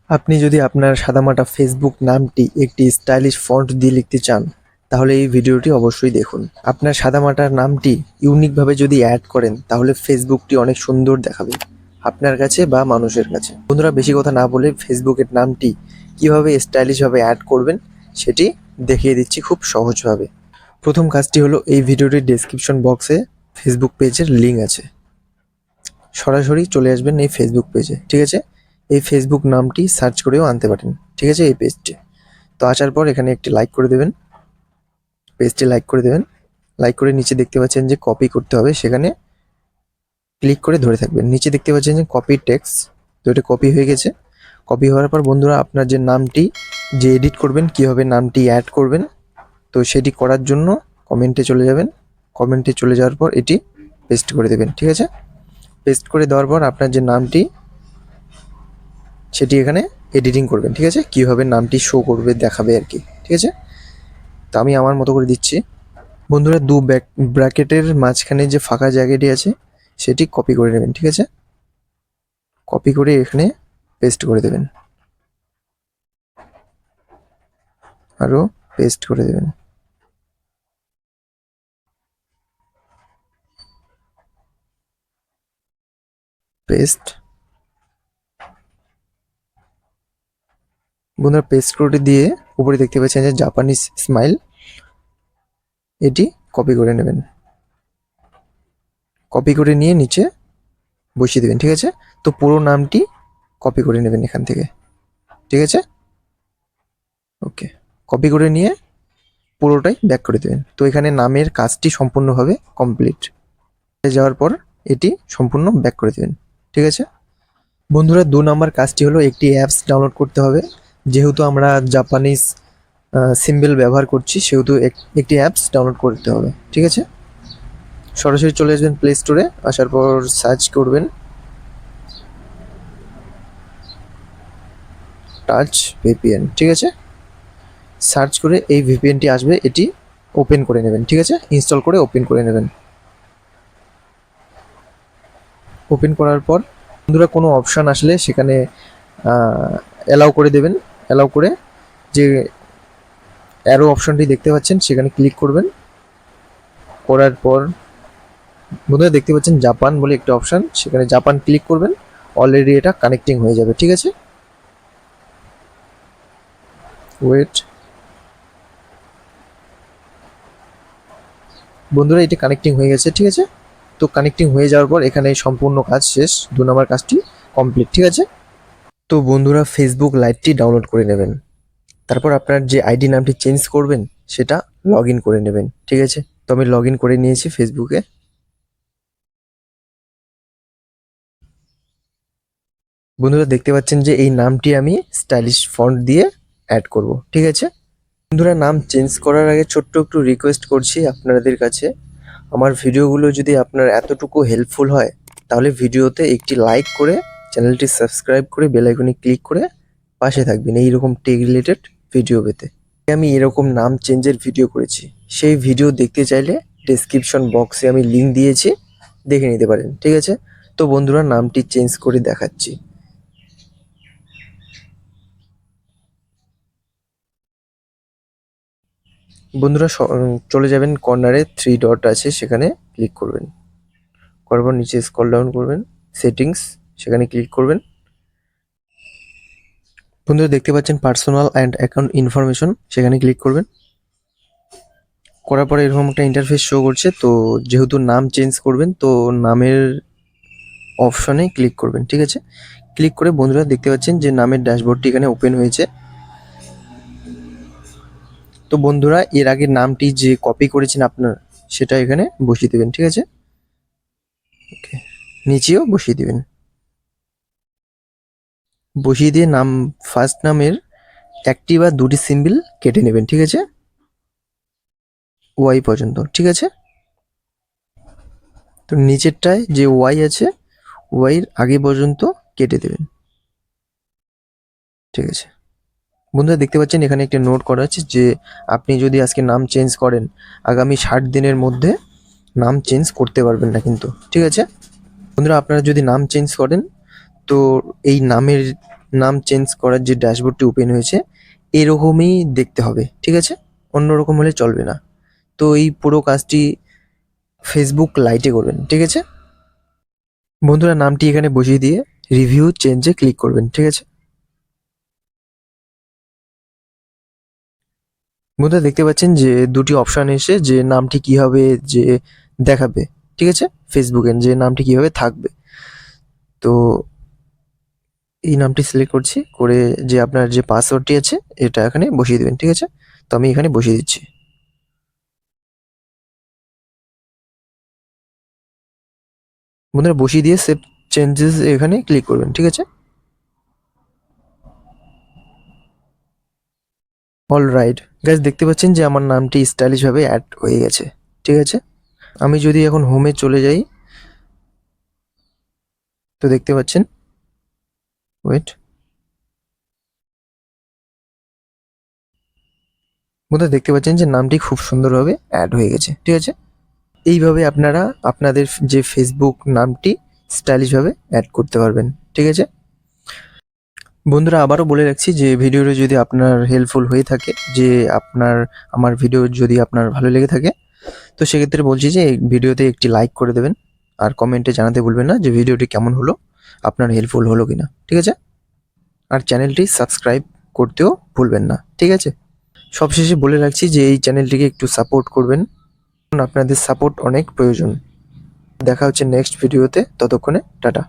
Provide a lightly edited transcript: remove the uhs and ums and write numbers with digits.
আপনি যদি আপনার সাদামাটা ফেসবুক নামটি একটি স্টাইলিশ ফন্ট দিয়ে লিখতে চান, তাহলে এই ভিডিওটি অবশ্যই দেখুন। আপনার সাদামাটা নামটি ইউনিকভাবে যদি অ্যাড করেন, তাহলে ফেসবুকটি অনেক সুন্দর দেখাবে আপনার কাছে বা মানুষের কাছে। বন্ধুরা, বেশি কথা না বলে ফেসবুকের নামটি কীভাবে স্টাইলিশভাবে অ্যাড করবেন সেটি দেখিয়ে দিচ্ছি খুব সহজভাবে। প্রথম কাজটি হলো, এই ভিডিওটির ডেসক্রিপশন বক্সে ফেসবুক পেজের লিঙ্ক আছে। সরাসরি চলে আসবেন এই ফেসবুক পেজে, ঠিক আছে? এই ফেসবুক নামটি সার্চ করেও আনতে পারেন, ঠিক আছে? এই পেজটি তো আসার পর এখানে একটি লাইক করে দেবেন, পেজটি লাইক করে দেবেন। লাইক করে নিচে দেখতে পাচ্ছেন যে কপি করতে হবে, সেখানে ক্লিক করে ধরে থাকবেন। নিচে দেখতে পাচ্ছেন যে কপি টেক্সট, তো এটা কপি হয়ে গেছে। কপি হওয়ার পর বন্ধুরা, আপনার যে নামটি যে এডিট করবেন, কীভাবে নামটি অ্যাড করবেন, তো সেটি করার জন্য কমেন্টে চলে যাবেন। কমেন্টে চলে যাওয়ার পর এটি পেস্ট করে দেবেন, ঠিক আছে? পেস্ট করে দেওয়ার পর আপনার যে নামটি সেটি এখানে এডিটিং করবেন, ঠিক আছে? কীভাবে নামটি শো করবে, দেখাবে আর কি, ঠিক আছে? তো আমি আমার মতো করে দিচ্ছি। বন্ধুরা, ব্র্যাকেটের মাঝখানে যে ফাঁকা জায়গাটি আছে সেটি কপি করে নেবেন, ঠিক আছে? কপি করে এখানে পেস্ট করে দেবেন, আরও পেস্ট করে দেবেন। পেস্ট। বন্ধুরা, পেস্ট করে দিয়ে উপরে দেখতে পাচ্ছেন যে জাপানিজ স্মাইল, এটি কপি করে নেবেন। কপি করে নিয়ে নিচে বসিয়ে দেবেন, ঠিক আছে? তো পুরো নামটি কপি করে নেবেন এখান থেকে, ঠিক আছে? ওকে, কপি করে নিয়ে পুরোটাই ব্যাক করে দেবেন। তো এখানে নামের কাজটি সম্পূর্ণভাবে কমপ্লিট যাওয়ার পর এটি সম্পূর্ণ ব্যাক করে দেবেন, ঠিক আছে? বন্ধুরা, 2 নম্বর কাজটি হলো, একটি অ্যাপস ডাউনলোড করতে হবে। যেহেতু আমরা জাপানিজ সিম্বল ব্যবহার করছি, সেহেতু একটি অ্যাপস ডাউনলোড করতে হবে, ঠিক আছে? সরাসরি চলে আসবেন প্লে স্টোরে। আসার পর সার্চ করবেন টাচ ভিপিএন, ঠিক আছে? সার্চ করে এই ভিপিএনটি আসবে, এটি ওপেন করে নেবেন, ঠিক আছে? ইনস্টল করে ওপেন করে নেবেন। ওপেন করার পর বন্ধুরা, কোনো অপশান আসলে সেখানে অ্যালাউ করে দেবেন। অ্যালাউ করে যে অ্যারো অপশনটি দেখতে পাচ্ছেন সেখানে ক্লিক করবেন। করার পর বন্ধুরা দেখতে পাচ্ছেন জাপান বলে একটা অপশান, সেখানে জাপান ক্লিক করবেন। অলরেডি এটা কানেক্টিং হয়ে যাবে, ঠিক আছে? ওয়েট। বন্ধুরা, এটি কানেক্টিং হয়ে গেছে, ঠিক আছে? তো কানেক্টিং হয়ে যাওয়ার পর এখানে সম্পূর্ণ কাজ শেষ, 2 নম্বর কাজটি কমপ্লিট, ঠিক আছে? তো বন্ধুরা, ফেসবুক লাইটটি ডাউনলোড করে নেবেন। তারপর আপনার যে আইডি নামটি চেঞ্জ করবেন সেটা লগ ইন করে নেবেন, ঠিক আছে? তো আমি লগ ইন করে নিয়েছি ফেসবুকে। বন্ধুরা, দেখতে পাচ্ছেন যে এই নামটি আমি স্টাইলিশ ফন্ট দিয়ে অ্যাড করব, ঠিক আছে? বন্ধুরা, নাম চেঞ্জ করার আগে ছোট্ট একটু রিকোয়েস্ট করছি আপনাদের কাছে, আমার ভিডিওগুলো যদি আপনার এতটুকু হেল্পফুল হয়, তাহলে ভিডিওতে একটি লাইক করে চ্যানেলটি সাবস্ক্রাইব করে বেল আইকনে ক্লিক করে পাশে থাকবেন এইরকম টেক রিলেটেড ভিডিও পেতে। আমি এরকম নাম চেঞ্জের ভিডিও করেছি, সেই ভিডিও দেখতে চাইলে ডেসক্রিপশন বক্সে আমি লিঙ্ক দিয়েছি, দেখে নিতে পারেন, ঠিক আছে? তো বন্ধুরা, নামটি চেঞ্জ করে দেখাচ্ছি। বন্ধুরা, চলে যাবেন কর্নারে 3 ডট আছে, সেখানে ক্লিক করবেন। করার পর নিচে স্ক্রল ডাউন করবেন, সেটিংস, সেখানে ক্লিক করবেন। বন্ধুরা, দেখতে পাচ্ছেন পার্সোনাল অ্যান্ড অ্যাকাউন্ট ইনফরমেশন, সেখানে ক্লিক করবেন। করার পরে এরকম একটা ইন্টারফেস শো করছে। তো যেহেতু নাম চেঞ্জ করবেন, তো নামের অপশনে ক্লিক করবেন, ঠিক আছে? ক্লিক করে বন্ধুরা দেখতে পাচ্ছেন যে নামের ড্যাশবোর্ডটি এখানে ওপেন হয়েছে। তো বন্ধুরা, এর আগে নামটি যে কপি করেছেন আপনার, সেটা এখানে বসিয়ে দেবেন, ঠিক আছে? ওকে, নিচেও বসিয়ে দেবেন। বসিয়ে দিয়ে নাম, ফার্স্ট নামের একটি বা দুটি সিম্বল কেটে নেবেন, ঠিক আছে? ওয়াই পর্যন্ত, ঠিক আছে? তো নিচেরটায় যে ওয়াই আছে, ওয়াইয়ের আগে পর্যন্ত কেটে দেবেন, ঠিক আছে? বন্ধুরা, দেখতে পাচ্ছেন এখানে একটা নোট করা আছে যে আপনি যদি আজকে নাম চেঞ্জ করেন, আগামী 60 দিনের মধ্যে নাম চেঞ্জ করতে পারবেন না, কিন্তু, ঠিক আছে? বন্ধুরা, আপনারা যদি নাম চেঞ্জ করেন, তো এই নামের নাম চেঞ্জ করার যে ড্যাশবোর্ডটি ওপেন হয়েছে এরকমই দেখতে হবে, ঠিক আছে? অন্যরকম হলে চলবে না। তো এই পুরো কাজটি ফেসবুক লাইটে করবেন, ঠিক আছে? বন্ধুরা, নামটি এখানে বসিয়ে দিয়ে রিভিউ চেঞ্জে ক্লিক করবেন, ঠিক আছে? বন্ধুরা, দেখতে পাচ্ছেন যে দুটি অপশন এসে যে নামটি কিভাবে যে দেখাবে, ঠিক আছে? ফেসবুকে যে নামটি কিভাবে থাকবে। তো এই নামটি সিলেক্ট করছি, করে যে আপনার যে পাসওয়ার্ডটি আছে এটা এখানে বসিয়ে দেবেন, ঠিক আছে? তো আমি এখানে বসিয়ে দিচ্ছি। বন্ধুরা, বসিয়ে দিয়ে সেভ চেঞ্জেস এখানে ক্লিক করবেন, ঠিক আছে? অলরাইট গাইস, দেখতে পাচ্ছেন যে আমার নামটি স্টাইলিশ ভাবে অ্যাড হয়ে গেছে, ঠিক আছে? আমি যদি এখন হোমে চলে যাই, তো দেখতে পাচ্ছেন, ওয়েট, বন্ধুরা দেখতে পাচ্ছেন যে নামটি খুব সুন্দরভাবে অ্যাড হয়ে গেছে, ঠিক আছে? এইভাবে আপনারা আপনাদের যে ফেসবুক নামটি স্টাইলিশ ভাবে অ্যাড করতে পারবেন, ঠিক আছে? বন্ধুরা, আবারও বলে রাখছি যে ভিডিওটা যদি আপনার হেল্পফুল হয়ে থাকে, যে আমার ভিডিও যদি আপনার ভালো লেগে থাকে, তো সেক্ষেত্রে বলছি যে এই ভিডিওতে একটি লাইক করে দেবেন। আর কমেন্টে জানাতে ভুলবেন না যে ভিডিওটি কেমন হলো, আপনার হেল্পফুল হলো কিনা, ঠিক আছে? আর চ্যানেলটি সাবস্ক্রাইব করতেও ভুলবেন না, ঠিক আছে? সবশেষে বলে রাখছি যে এই চ্যানেলটিকে একটু সাপোর্ট করবেন, কারণ আপনাদের সাপোর্ট অনেক প্রয়োজন। দেখা হচ্ছে নেক্সট ভিডিওতে, ততক্ষণে টাটা।